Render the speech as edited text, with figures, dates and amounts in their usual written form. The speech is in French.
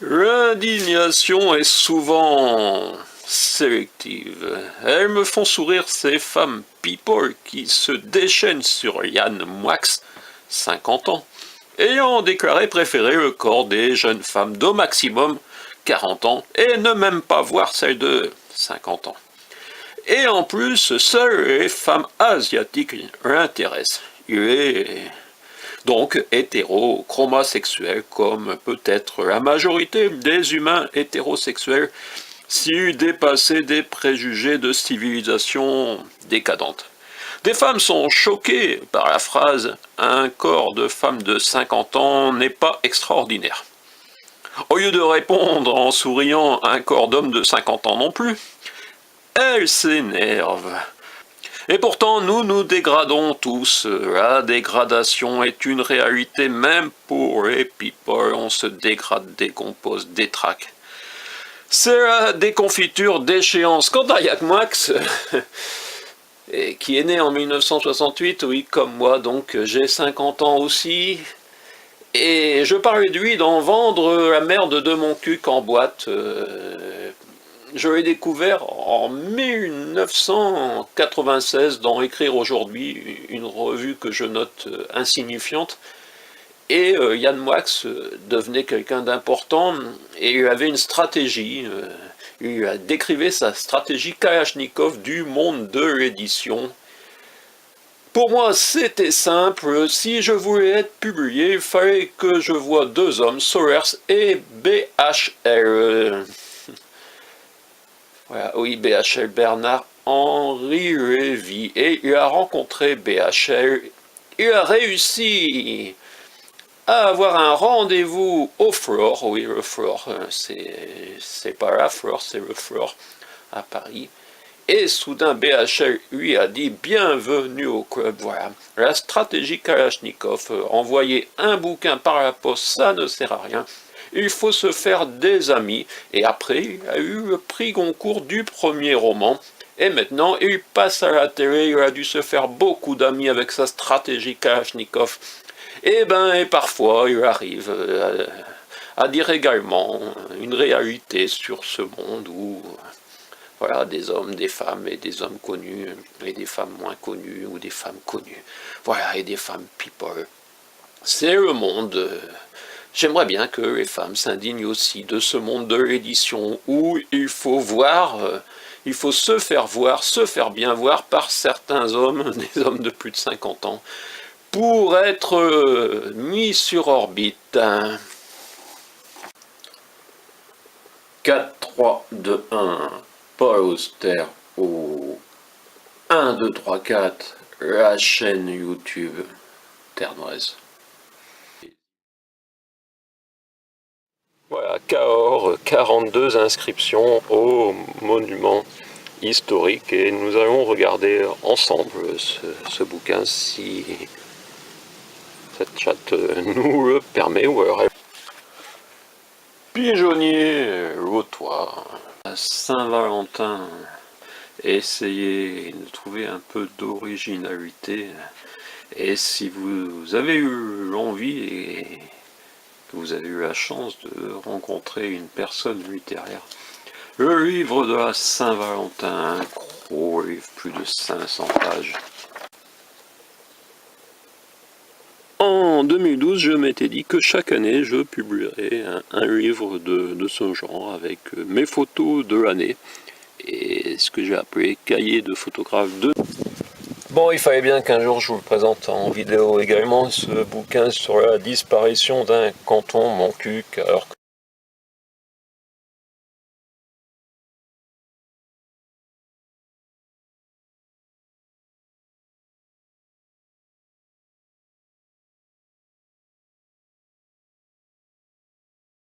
L'indignation est souvent sélective. Elles me font sourire ces femmes people qui se déchaînent sur Yann Moix, 50 ans, ayant déclaré préférer le corps des jeunes femmes d'au maximum 40 ans et ne même pas voir celle de 50 ans. Et en plus, seules les femmes asiatiques l'intéressent. Il est donc hétéro-chromosexuel, comme peut-être la majorité des humains hétérosexuels s'ils dépassaient des préjugés de civilisation décadente. Des femmes sont choquées par la phrase « un corps de femme de 50 ans n'est pas extraordinaire ». Au lieu de répondre en souriant « un corps d'homme de 50 ans non plus », elles s'énervent. Et pourtant, nous nous dégradons tous. La dégradation est une réalité, même pour les people. On se dégrade, décompose, détraque. C'est la déconfiture d'échéance. Quant à Yann Moix, qui est né en 1968, oui, comme moi, donc j'ai 50 ans aussi. Et je parlais de lui d'en vendre la merde de mon cul en boîte. Je l'ai découvert en 1996 dans Écrire aujourd'hui, une revue que je note insignifiante. Et Yann Moix devenait quelqu'un d'important et il avait une stratégie. Il a décrivé sa stratégie Kalachnikov du monde de l'édition. Pour moi, c'était simple. Si je voulais être publié, il fallait que je voie deux hommes, Solers et BHL. Voilà, oui, BHL, Bernard-Henri Lévy. Et il a rencontré BHL. Il a réussi à avoir un rendez-vous au Flore. Oui, le Flore, c'est pas la Flore, c'est le Flore à Paris. Et soudain, BHL lui a dit « Bienvenue au club ». Voilà, la stratégie Kalachnikov. Envoyer un bouquin par la poste, ça ne sert à rien. Il faut se faire des amis. Et après, il a eu le prix Goncourt du premier roman. Et maintenant, il passe à la télé. Il a dû se faire beaucoup d'amis avec sa stratégie Kalachnikov. Et parfois, il arrive à dire également une réalité sur ce monde où, voilà, des hommes, des femmes, et des hommes connus, et des femmes moins connues, ou des femmes connues, voilà, et des femmes people. C'est le monde. J'aimerais bien que les femmes s'indignent aussi de ce monde de l'édition où il faut voir, il faut se faire voir, se faire bien voir par certains hommes, des hommes de plus de 50 ans, pour être mis sur orbite. 4, 3, 2, 1, Paul Auster au 1, 2, 3, 4, la chaîne YouTube Ternoise. Voilà, Cahors, 42 inscriptions au monument historique et nous allons regarder ensemble ce bouquin si cette chatte nous le permet. Ou alors... Pigeonnier lotois, Saint-Valentin, essayez de trouver un peu d'originalité et si vous avez eu l'envie et que vous avez eu la chance de rencontrer une personne littéraire, le livre de la Saint-Valentin, un gros livre, plus de 500 pages. En 2012, je m'étais dit que chaque année, je publierais un livre de ce genre avec mes photos de l'année et ce que j'ai appelé cahier de photographe de... Bon, il fallait bien qu'un jour je vous le présente en vidéo également, ce bouquin sur la disparition d'un canton Montcuq, alors que